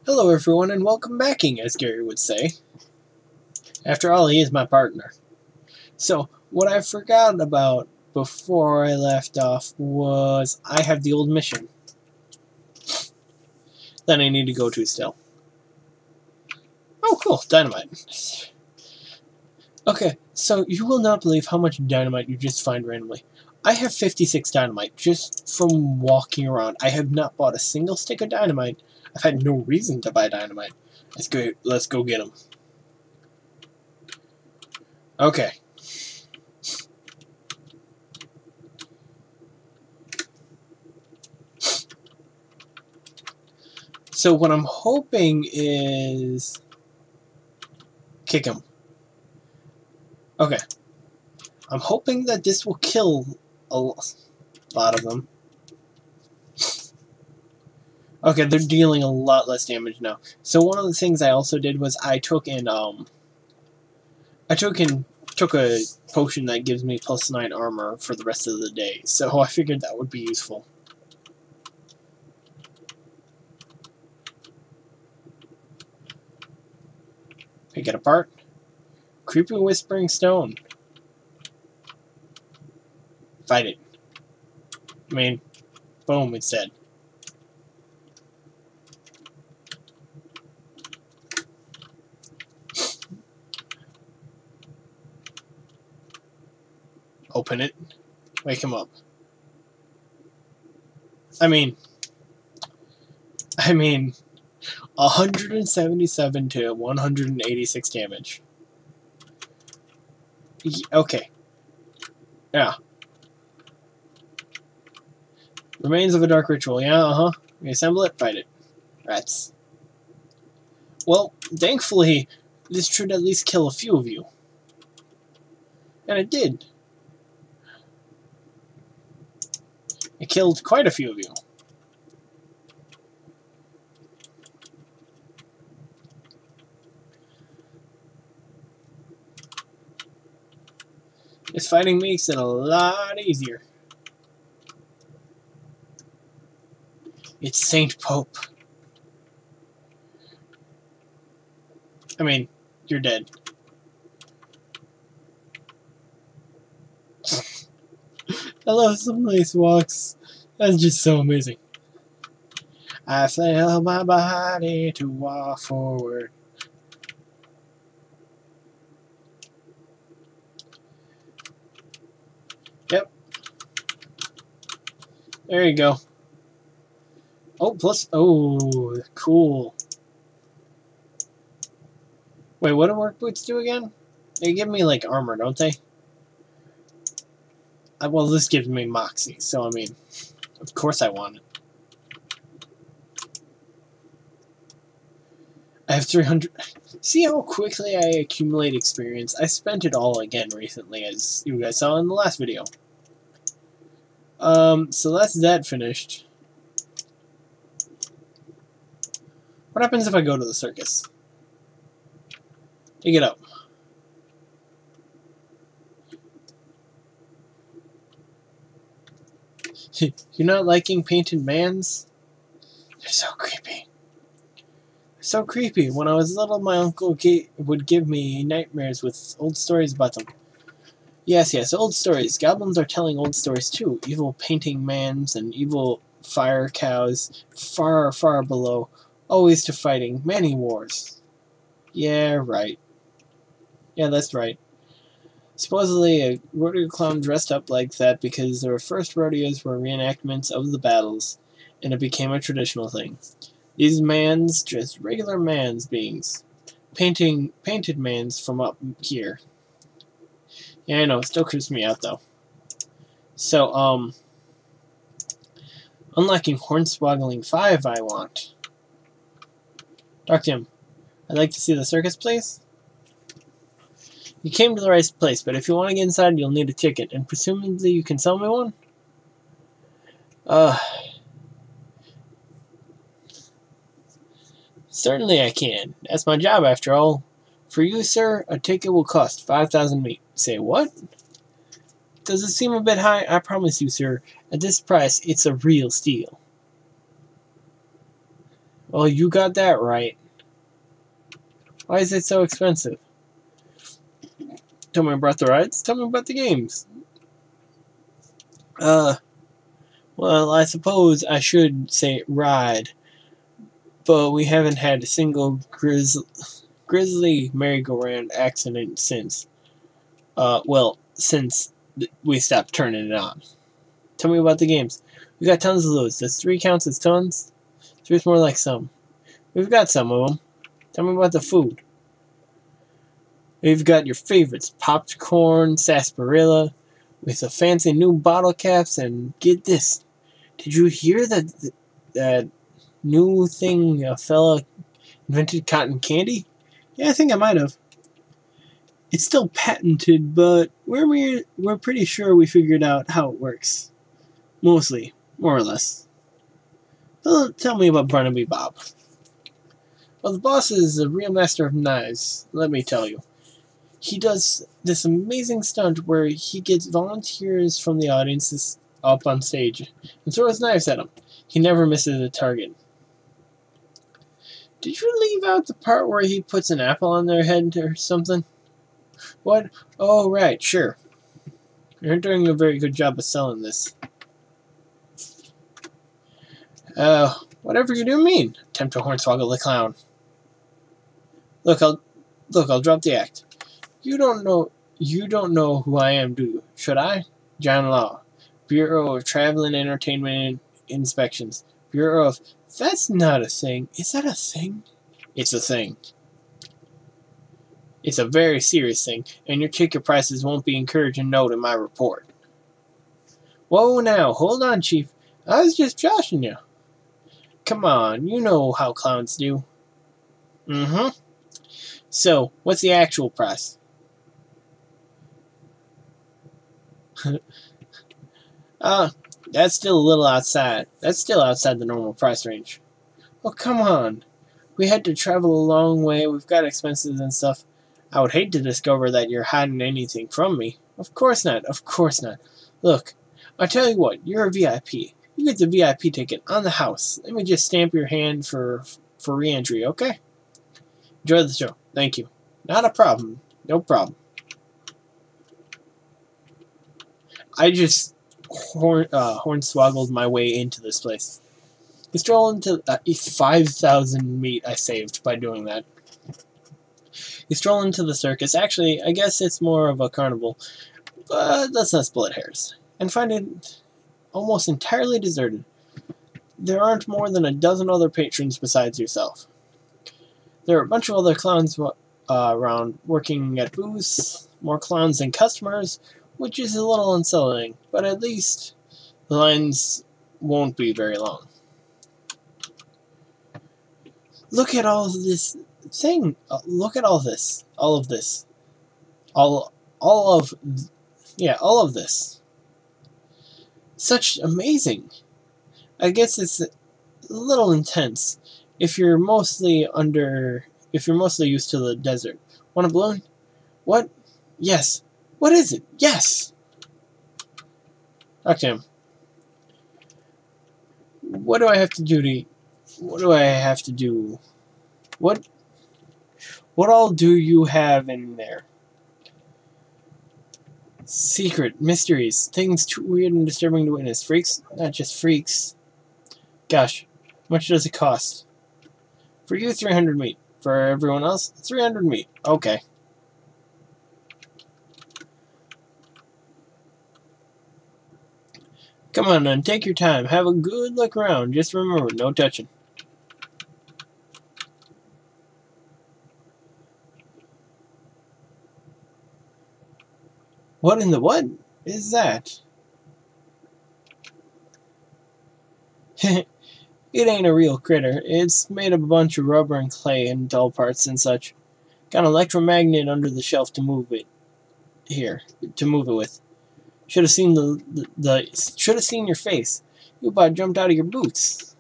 Hello everyone and welcome backing, as Gary would say. After all, he is my partner. So, what I forgot about before I left off was I have the old mission that I need to go to still. Oh cool, dynamite. Okay, so you will not believe how much dynamite you just find randomly. I have 56 dynamite just from walking around. I have not bought a single stick of dynamite. I've had no reason to buy dynamite. Let's go get them. Okay. So what I'm hoping is kick him. Okay. I'm hoping that this will kill a lot of them. Okay, they're dealing a lot less damage now. So one of the things I also did was I took a potion that gives me +9 armor for the rest of the day. So I figured that would be useful. Pick it apart. Creepy whispering stone. Fight it. I mean, boom, it's dead. Open it. Wake him up. I mean, 177 to 186 damage. Okay. Yeah. Remains of a dark ritual. Yeah, Reassemble it, fight it. Rats. Well, thankfully, this should at least kill a few of you. And it did. It killed quite a few of you. This fighting makes it a lot easier. It's Saint Pope. I mean, you're dead. I love some nice walks. That's just so amazing. I flail my body to walk forward. Yep. There you go. Oh, oh, cool. Wait, what do work boots do again? They give me, like, armor, don't they? Well, this gives me Moxie, so, I mean, of course I want it. I have 300... See how quickly I accumulate experience? I spent it all again recently, as you guys saw in the last video. So that's that finished. What happens if I go to the circus? Dig it up. You're not liking painted mans? They're so creepy. They're so creepy. When I was little, my uncle would give me nightmares with old stories about them. Yes, old stories. Goblins are telling old stories too. Evil painting mans and evil fire cows, far, far below. Always to fighting. Many wars. Yeah, right. Yeah, that's right. Supposedly, a rodeo clown dressed up like that because their first rodeos were reenactments of the battles, and it became a traditional thing. These mans, just regular mans beings. Painted mans from up here. Yeah, I know, it still creeps me out, though. So, unlocking Hornswoggling 5, I want. Talk to him. I'd like to see the circus, please. You came to the right place, but if you want to get inside, you'll need a ticket, and presumably you can sell me one? Certainly I can. That's my job, after all. For you, sir, a ticket will cost 5,000 meat. Say what? Does it seem a bit high? I promise you, sir, at this price, it's a real steal. Well, you got that right. Why is it so expensive? Tell me about the rides. Tell me about the games. Well, I suppose I should say ride, but we haven't had a single grisly merry-go-round accident since. Since we stopped turning it on. Tell me about the games. We got tons of those. Does 3 count as tons? 3's more like some. We've got some of them. Tell me about the food. We've got your favorites. Popcorn, sarsaparilla, with the fancy new bottle caps, and get this. Did you hear that new thing a fella invented, cotton candy? Yeah, I think I might have. It's still patented, but we're pretty sure we figured out how it works. Mostly, more or less. Well, tell me about Barnaby Bob. Well, the boss is a real master of knives, let me tell you. He does this amazing stunt where he gets volunteers from the audience up on stage and throws knives at them. He never misses a target. Did you leave out the part where he puts an apple on their head or something? What? Oh, right, sure. You're doing a very good job of selling this. Whatever you do mean, attempt to hornswoggle the clown. Look, I'll drop the act. You don't know who I am, do you? Should I? John Law, Bureau of Traveling Entertainment Inspections. Bureau of... That's not a thing. Is that a thing? It's a thing. It's a very serious thing, and your ticket prices won't be encouraging note in my report. Whoa now, hold on, Chief. I was just joshing you. Come on, you know how clowns do. Mm-hmm. So, what's the actual price? That's still a little outside. That's still outside the normal price range. Well, come on. We had to travel a long way. We've got expenses and stuff. I would hate to discover that you're hiding anything from me. Of course not. Of course not. Look, I tell you what. You're a VIP. You get the VIP ticket on the house. Let me just stamp your hand for re-entry, okay? Enjoy the show. Thank you. Not a problem. No problem. I just hornswoggled my way into this place. You stroll into 5,000 meat I saved by doing that. You stroll into the circus. Actually, I guess it's more of a carnival, but let's not split hairs. And find it almost entirely deserted. There aren't more than a dozen other patrons besides yourself. There are a bunch of other clowns around working at booths, more clowns than customers, which is a little unsettling, but at least the lines won't be very long. Look at all this thing. Look at all this. All of this. All of this. Such amazing. I guess it's a little intense if you're mostly used to the desert. Want a balloon? What? Yes. What is it? Yes. Talk to him. What do I have to do? What all do you have in there? Secret, mysteries, things too weird and disturbing to witness. Freaks? Not just freaks. Gosh, how much does it cost? For you, 300 meat. For everyone else, 300 meat. Okay. Come on, then, take your time. Have a good look around. Just remember, no touching. What in the what is that? It ain't a real critter. It's made of a bunch of rubber and clay and dull parts and such. Got an electromagnet under the shelf to move it with. Should have seen should have seen your face. You about jumped out of your boots.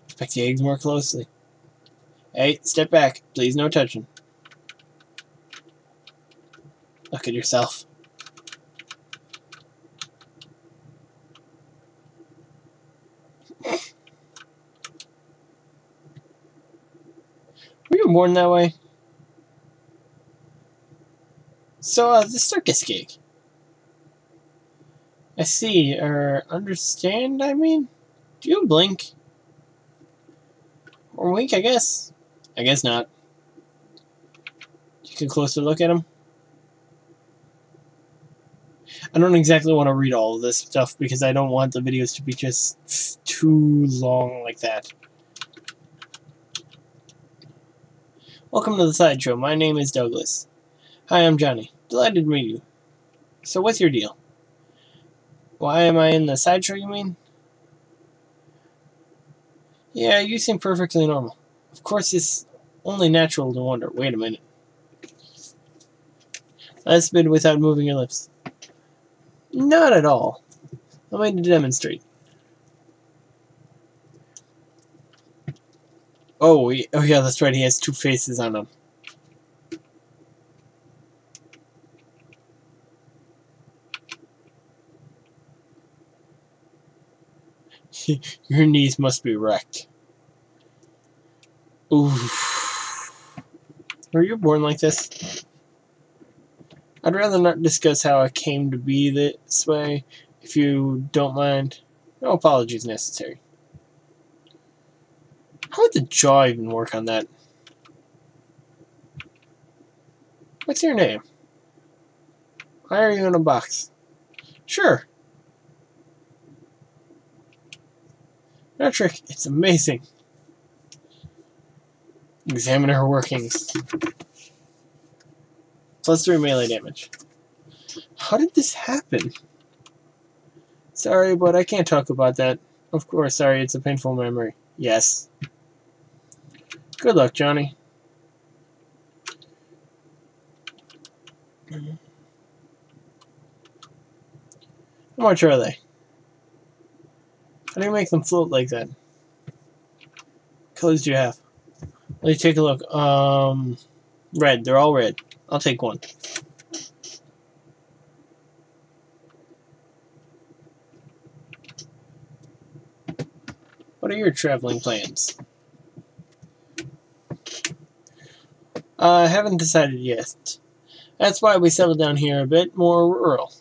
Inspect the eggs more closely. Hey, step back. Please, no touching. Look at yourself. Were you born that way? So, the circus gig. I see, or understand, I mean? Do you blink? Or wink, I guess? I guess not. Take a closer look at him. I don't exactly want to read all of this stuff because I don't want the videos to be just too long like that. Welcome to the sideshow. My name is Douglas. Hi, I'm Johnny. Delighted to meet you. So what's your deal? Why am I in the sideshow, you mean? Yeah, you seem perfectly normal. Of course, it's only natural to wonder. Wait a minute. I spit without moving your lips. Not at all. Allow me to demonstrate. Oh yeah, that's right. He has two faces on him. Your knees must be wrecked. Oof. Were you born like this? I'd rather not discuss how I came to be this way, if you don't mind. No apologies necessary. How would the jaw even work on that? What's your name? Why are you in a box? Sure. No trick. It's amazing. Examine her workings. +3 melee damage. How did this happen? Sorry, but I can't talk about that. Of course, sorry, it's a painful memory. Yes. Good luck, Johnny. How much are they? How do you make them float like that? Colors do you have? Let me take a look. Red. They're all red. I'll take one. What are your traveling plans? I haven't decided yet. That's why we settled down here a bit more rural.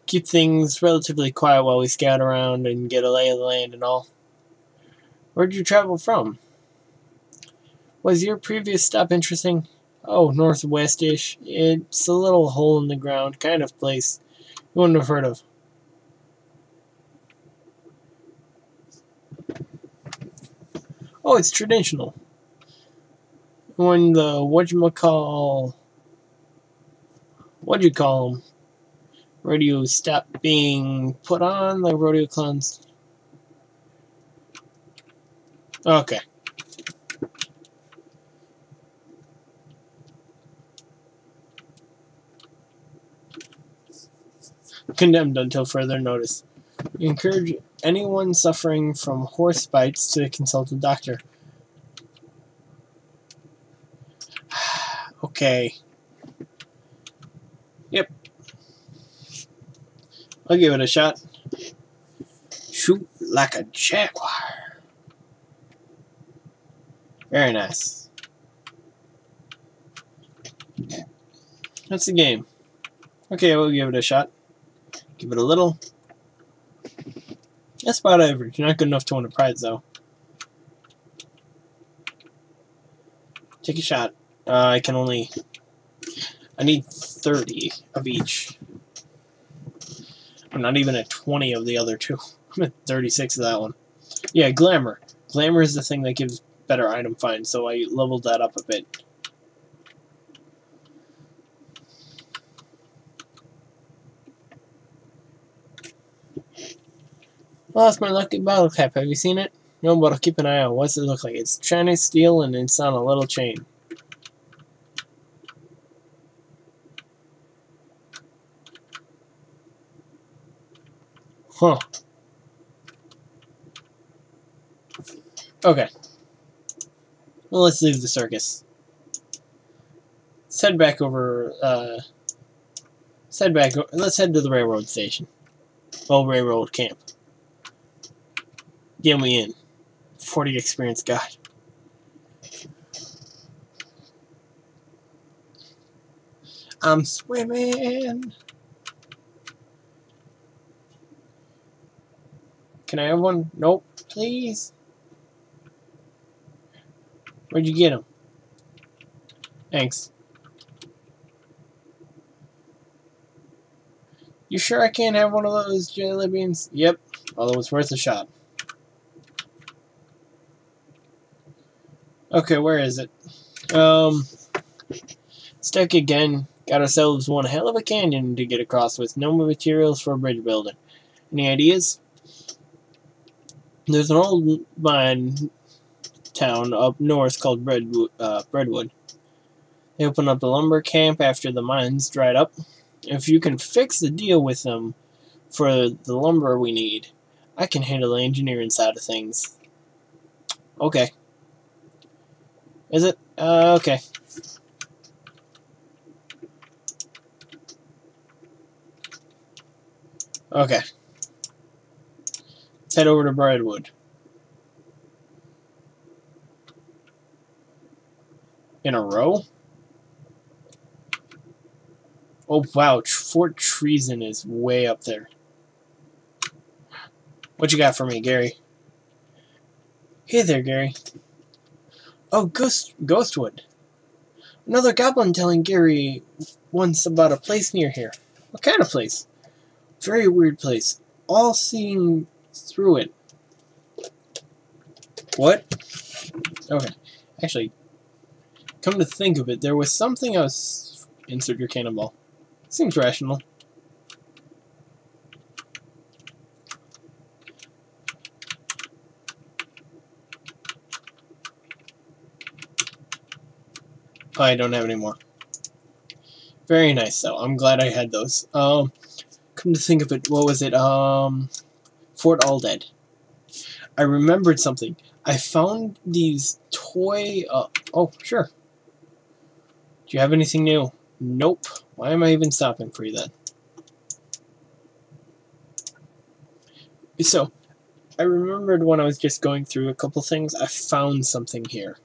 Keep things relatively quiet while we scout around and get a lay of the land and all. Where'd you travel from? Was your previous stop interesting? Oh, northwest-ish. It's a little hole-in-the-ground kind of place you wouldn't have heard of. Oh, it's traditional. When the what'd you call them? Radio stopped being put on, the rodeo clowns. Okay. Condemned until further notice. We encourage anyone suffering from horse bites to consult a doctor. Okay. Yep. I'll give it a shot. Shoot like a jaguar. Very nice. That's the game. Okay, we'll give it a shot. Give it a little. That's about average. Not good enough to win a prize, though. Take a shot. I need 30 of each. I'm not even at 20 of the other two. I'm at 36 of that one. Yeah, glamour. Glamour is the thing that gives better item finds, so I leveled that up a bit. Well, that's my lucky bottle cap. Have you seen it? No, but I'll keep an eye out. What's it look like? It's Chinese steel and it's on a little chain. Huh. Okay. Well, let's leave the circus. Let's head back over, let's head to the railroad station. Well, railroad camp. Get me in. 40 experience, God. I'm swimming. Can I have one? Nope. Please. Where'd you get him? Thanks. You sure I can't have one of those jelly beans? Yep. Although it's worth a shot. Okay, where is it? Stuck again. Got ourselves one hell of a canyon to get across with no materials for bridge building. Any ideas? There's an old mine town up north called Breadwood. They opened up a lumber camp after the mines dried up. If you can fix the deal with them for the lumber we need, I can handle the engineering side of things. Okay. Is it? Okay. Okay. Let's head over to Breadwood. In a row? Oh, wow. Fort Treason is way up there. What you got for me, Gary? Hey there, Gary. Oh, Ghostwood. Another goblin telling Gary once about a place near here. What kind of place? Very weird place. All seeing through it. What? Okay. Actually, come to think of it, there was something else. Insert your cannonball. Seems rational. I don't have any more. Very nice, though. I'm glad I had those. Come to think of it, what was it? Fort Aldead. I remembered something. I found these toy... oh, sure. Do you have anything new? Nope. Why am I even stopping for you then? So, I remembered when I was just going through a couple things, I found something here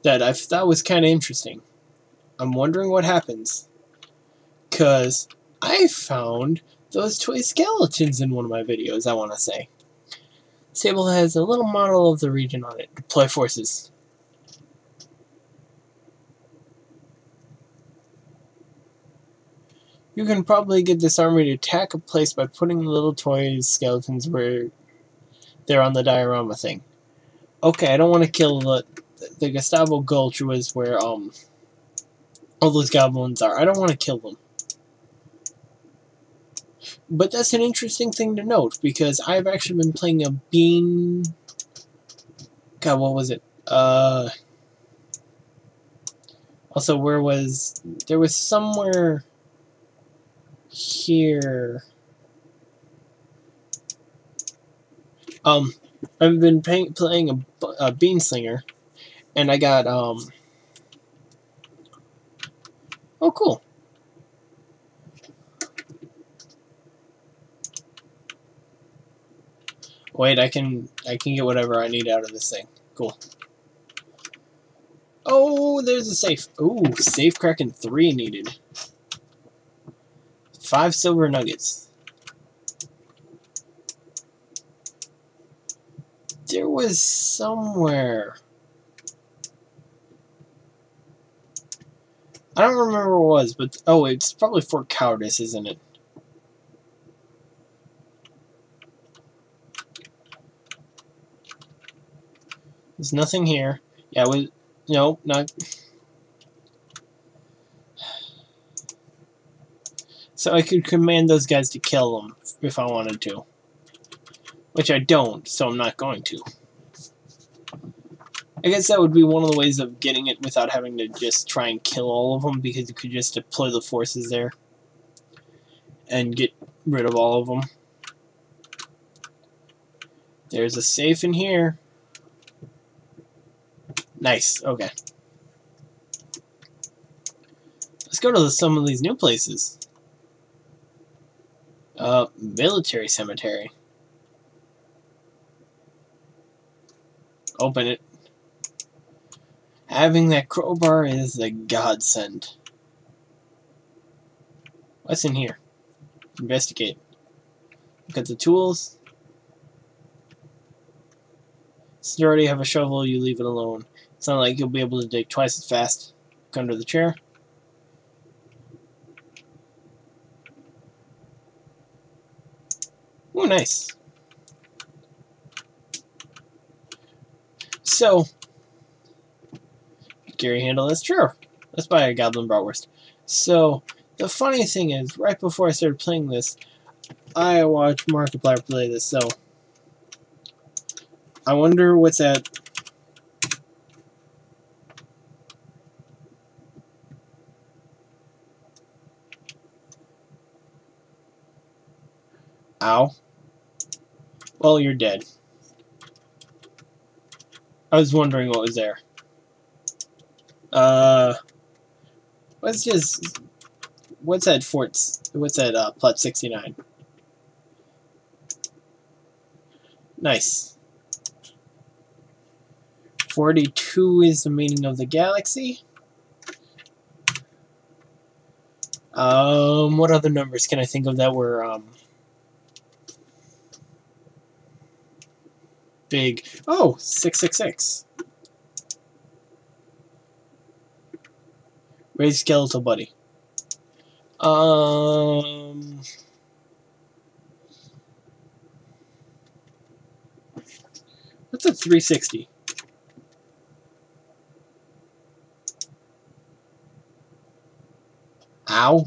that I thought was kind of interesting. I'm wondering what happens. Because I found those toy skeletons in one of my videos, I want to say. This table has a little model of the region on it. Deploy forces. You can probably get this army to attack a place by putting the little toy skeletons where they're on the diorama thing. Okay, I don't want to kill the Gustavo Gulch was where all those goblins are. I don't want to kill them. But that's an interesting thing to note, because I've actually been playing a bean... God, what was it? Also, where was... There was somewhere... here... I've been playing a bean slinger, and I got, oh, cool. Wait, I can get whatever I need out of this thing. Cool. Oh, there's a safe. Ooh, safe cracking 3 needed. 5 silver nuggets. There was somewhere. I don't remember what it was, but oh, it's probably Fort Cowardice, isn't it? There's nothing here. Yeah, no, not. So I could command those guys to kill them if I wanted to. Which I don't, so I'm not going to. I guess that would be one of the ways of getting it without having to just try and kill all of them, because you could just deploy the forces there and get rid of all of them. There's a safe in here. Nice, okay. Let's go to some of these new places. Military cemetery. Open it. Having that crowbar is a godsend. What's in here? Investigate. Look at the tools. Since you already have a shovel, you leave it alone. It's not like you'll be able to dig twice as fast. Look under the chair. Ooh, nice. So, Gary handle this? Sure. Let's buy a goblin bratwurst. So, the funny thing is, right before I started playing this, I watched Markiplier play this, so I wonder what's that. Ow. Well, you're dead. I was wondering what was there. What's that plot 69? Nice. 42 is the meaning of the galaxy. What other numbers can I think of that were, big? Oh, 666. Raise skeletal buddy. What's a 360? Ow.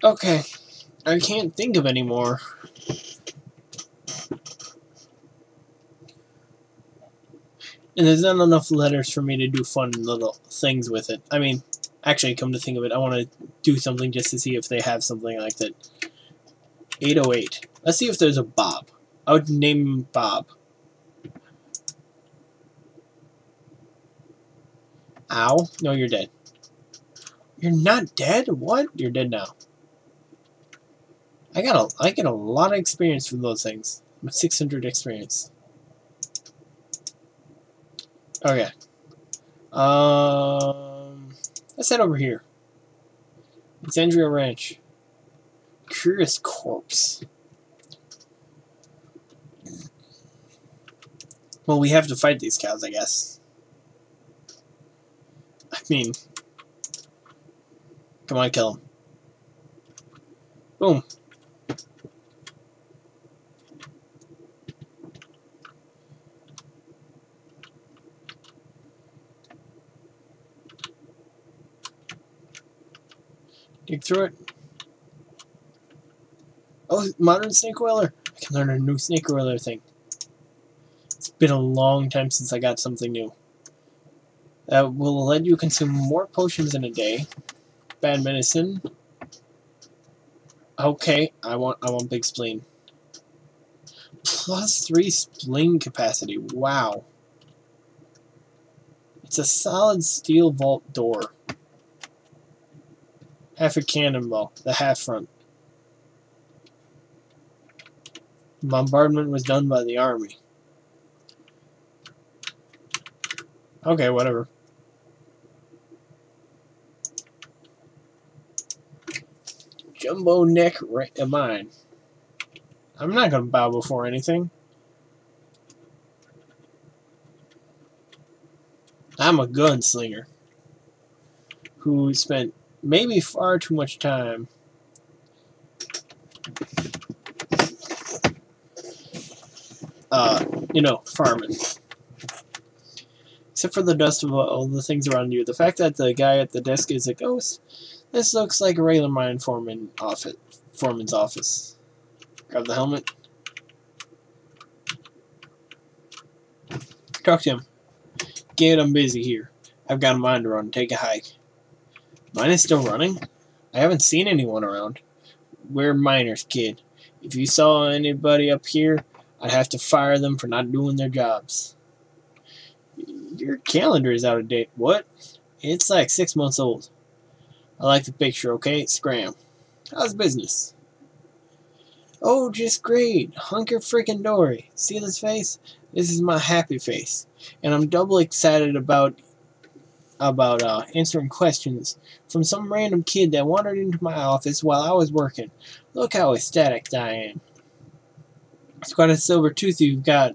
Okay. I can't think of any more. And there's not enough letters for me to do fun little things with it. I mean, actually, come to think of it, I want to do something just to see if they have something like that. 808. Let's see if there's a Bob. I would name him Bob. Ow. No, you're dead. You're not dead? What? You're dead now. I get a lot of experience from those things. I'm at 600 experience. Okay. Let's head over here. Alexandria Ranch. Curious corpse. Well, we have to fight these cows, I guess. I mean, come on, kill them. Boom. Dig through it. Oh, modern snake oiler. I can learn a new snake oiler thing. It's been a long time since I got something new. That will let you consume more potions in a day. Bad medicine. Okay, I want big spleen. +3 spleen capacity. Wow. It's a solid steel vault door. Half a cannonball. The half front. Bombardment was done by the army. Okay, whatever. Jumbo neck right of mine. I'm not gonna bow before anything. I'm a gunslinger who spent maybe far too much time farming. Except for the dust of all the things around you. The fact that the guy at the desk is a ghost, this looks like a regular mine foreman's office. Grab the helmet. Talk to him. Get, I'm busy here. I've got a mine to run. Take a hike. Mine is still running? I haven't seen anyone around. We're miners, kid. If you saw anybody up here, I'd have to fire them for not doing their jobs. Your calendar is out of date. What? It's like 6 months old. I like the picture, okay? Scram. How's business? Oh, just great. Hunker freaking dory. See this face? This is my happy face. And I'm double excited about answering questions from some random kid that wandered into my office while I was working. Look how ecstatic I am. It's quite a silver tooth you've got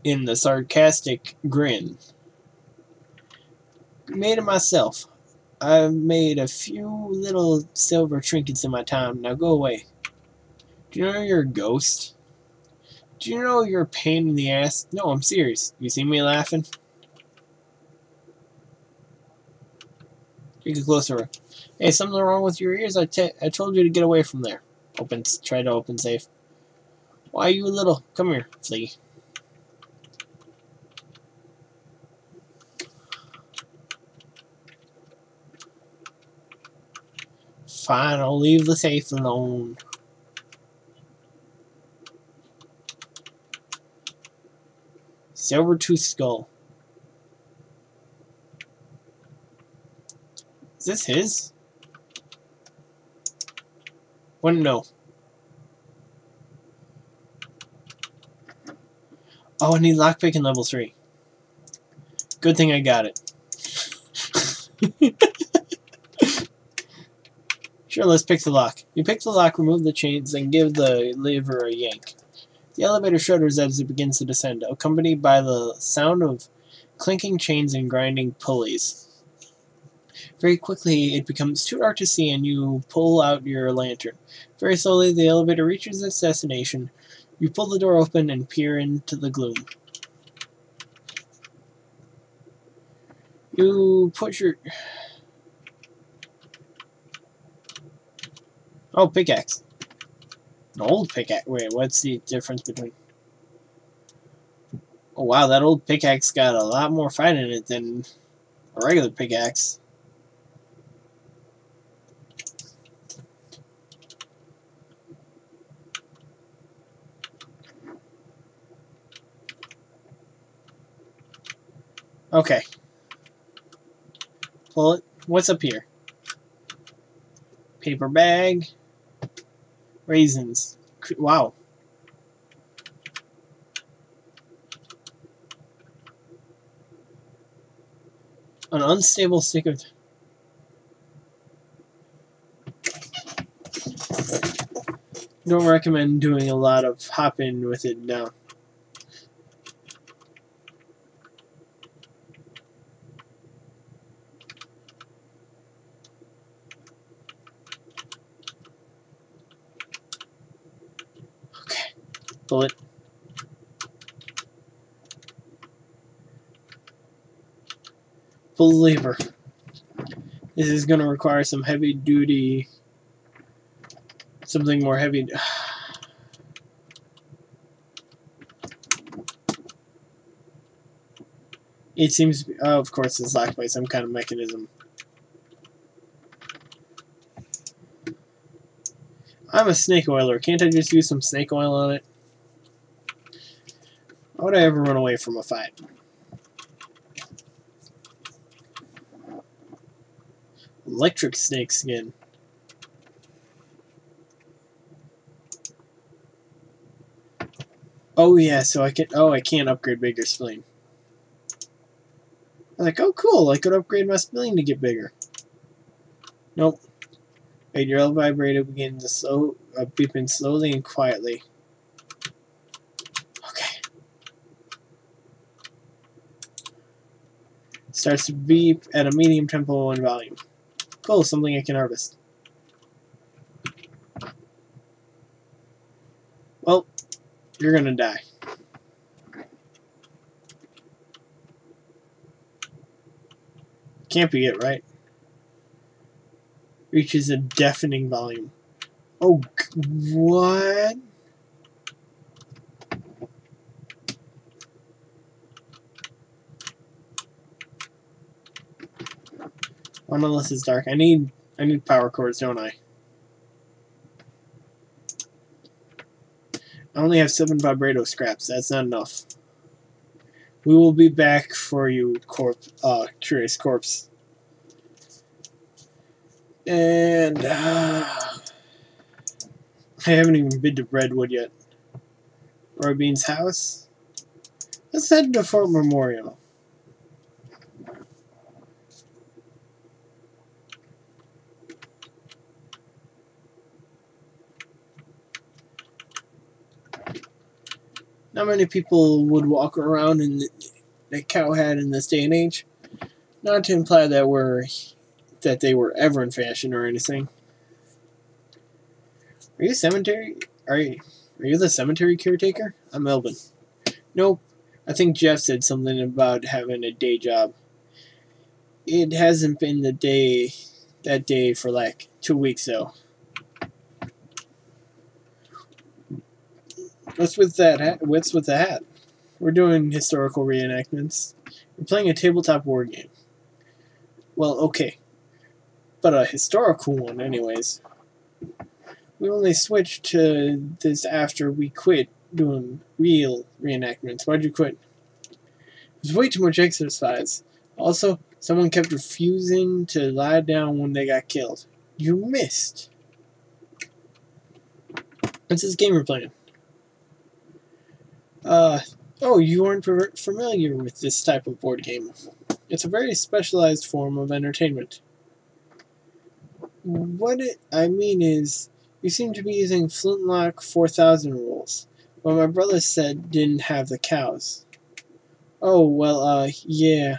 in the sarcastic grin. Made it myself. I've made a few little silver trinkets in my time. Now go away. Do you know you're a ghost? Do you know you're a pain in the ass? No, I'm serious. You see me laughing? Take a closer look. Hey, something wrong with your ears? I told you to get away from there. Try to open safe. Why, you little... Come here, flea. Fine, I'll leave the safe alone. Silver tooth skull. Is this his? Wouldn't know. Oh, I need lockpick in level 3. Good thing I got it. Sure, let's pick the lock. You pick the lock, remove the chains, and give the lever a yank. The elevator shudders as it begins to descend, accompanied by the sound of clinking chains and grinding pulleys. Very quickly, it becomes too dark to see, and you pull out your lantern. Very slowly, the elevator reaches its destination. You pull the door open and peer into the gloom. You put your... Oh, pickaxe. An old pickaxe. Wait, what's the difference between... Oh, wow, that old pickaxe got a lot more fight in it than a regular pickaxe. Okay. Pull it. What's up here? Paper bag. Raisins. Wow. An unstable stick of... Don't recommend doing a lot of hopping with it now. Okay. Pull it. Pull the lever. This is going to require some heavy duty... Something more heavy... It seems to be... Oh, of course, it's locked by some kind of mechanism. I'm a snake oiler. Can't I just use some snake oil on it? Why would I ever run away from a fight? Electric snake skin. Oh yeah, so I can... Oh, I can't upgrade bigger spleen. I was like, oh cool, I could upgrade my spleen to get bigger. Nope. Wait, your L vibrator begins to beeping slowly and quietly. Okay. Starts to beep at a medium tempo and volume. Cool, something I can harvest. Well, you're gonna die. Can't be it, right? Reaches a deafening volume. Oh, what? Unless it's dark. I need power cords, don't I? I only have 7 vibrato scraps. That's not enough. We will be back for you, Curious Corpse. And I haven't even been to Redwood yet. Roy Bean's house? Let's head to Fort Memorial. Not many people would walk around in the cow hat in this day and age. Not to imply that they were ever in fashion or anything. Are you cemetery? Are you the cemetery caretaker? I'm Melvin. Nope. I think Jeff said something about having a day job. It hasn't been that day for like 2 weeks though. What's with that hat? What's with the hat? We're doing historical reenactments. We're playing a tabletop war game. Well, okay. But a historical one anyways. We only switched to this after we quit doing real reenactments. Why'd you quit? It was way too much exercise. Also, someone kept refusing to lie down when they got killed. You missed. What's this game we're playing? Oh, you aren't familiar with this type of board game. It's a very specialized form of entertainment. What I mean is, you seem to be using Flintlock 4000 rules, but my brother said didn't have the cows. Oh, well, yeah.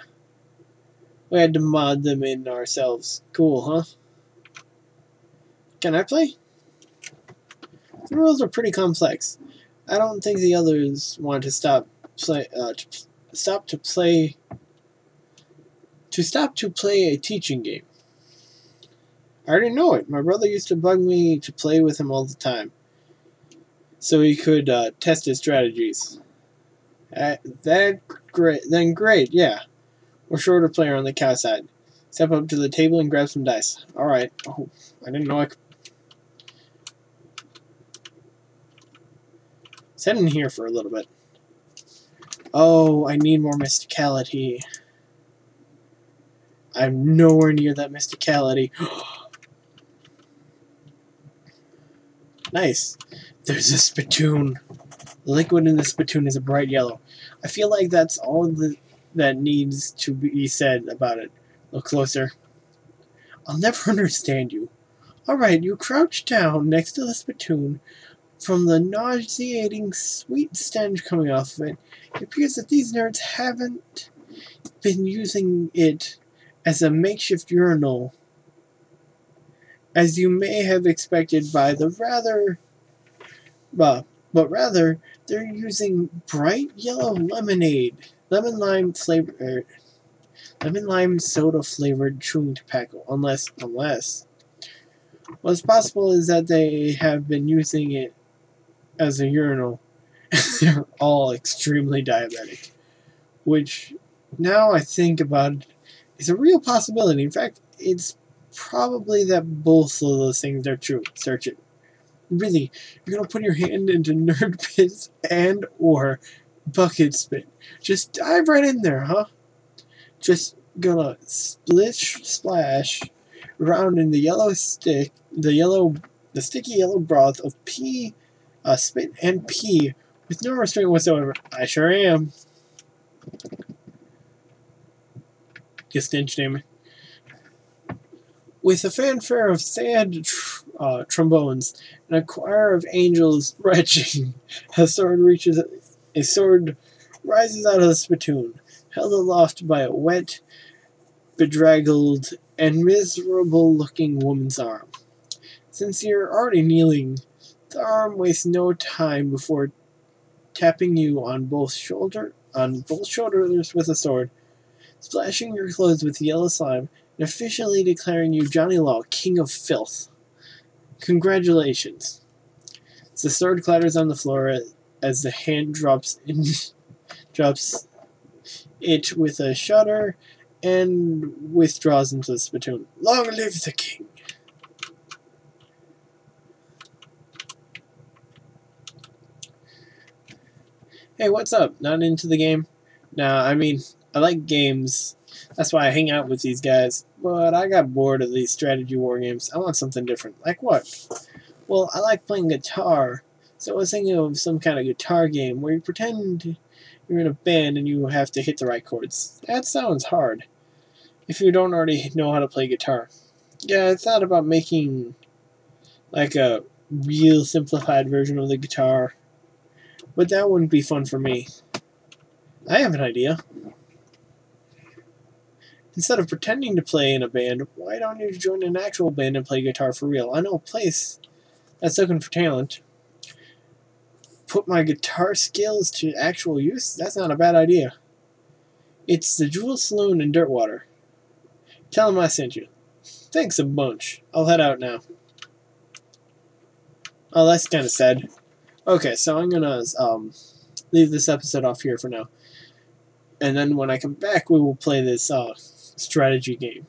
We had to mod them in ourselves. Cool, huh? Can I play? The rules are pretty complex. I don't think the others want to stop to play a teaching game. I already know it. My brother used to bug me to play with him all the time, so he could test his strategies. Then great, yeah. We're short a player on the cow side. Step up to the table and grab some dice. Alright. Oh, I didn't know I could. Sit in here for a little bit. Oh, I need more mysticality. I'm nowhere near that mysticality. Nice. There's a spittoon. The liquid in the spittoon is a bright yellow. I feel like that's all that needs to be said about it. Look closer. I'll never understand you. Alright, you crouch down next to the spittoon. From the nauseating sweet stench coming off of it, it appears that these nerds haven't been using it as a makeshift urinal, as you may have expected by the but rather they're using bright yellow lemon lime soda flavored chewing tobacco. Unless what's possible is that they have been using it as a urinal. They're all extremely diabetic, which now I think about it, is a real possibility. In fact, it's probably that both of those things are true. Search it. Really, you're gonna put your hand into nerd piss and or bucket spit. Just dive right in there, huh? Just gonna splash around in the sticky yellow broth of pee, spit and pee with no restraint whatsoever. I sure am. You stench, damn it. With a fanfare of sad trombones and a choir of angels retching, a sword rises out of the spittoon, held aloft by a wet, bedraggled, and miserable-looking woman's arm. Since you're already kneeling, the arm wastes no time before tapping you on both shoulders with a sword, splashing your clothes with yellow slime, and officially declaring you Johnny Law, King of Filth. Congratulations. The sword clatters on the floor as the hand drops it with a shudder and withdraws into the spittoon. Long live the king! Hey, what's up? Not into the game? Nah, I mean, I like games. That's why I hang out with these guys. But I got bored of these strategy war games. I want something different. Like what? Well, I like playing guitar, so I was thinking of some kind of guitar game where you pretend you're in a band and you have to hit the right chords. That sounds hard, if you don't already know how to play guitar. Yeah, I thought about making like a real simplified version of the guitar, but that wouldn't be fun for me. I have an idea. Instead of pretending to play in a band, why don't you join an actual band and play guitar for real? I know a place that's looking for talent. Put my guitar skills to actual use? That's not a bad idea. It's the Jewel Saloon in Dirtwater. Tell them I sent you. Thanks a bunch. I'll head out now. Oh, that's kind of sad. Okay, so I'm gonna leave this episode off here for now. And then when I come back, we will play this strategy game.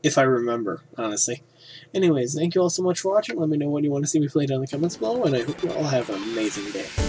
If I remember, honestly. Anyways, thank you all so much for watching. Let me know what you want to see me play down in the comments below, and I hope you all have an amazing day.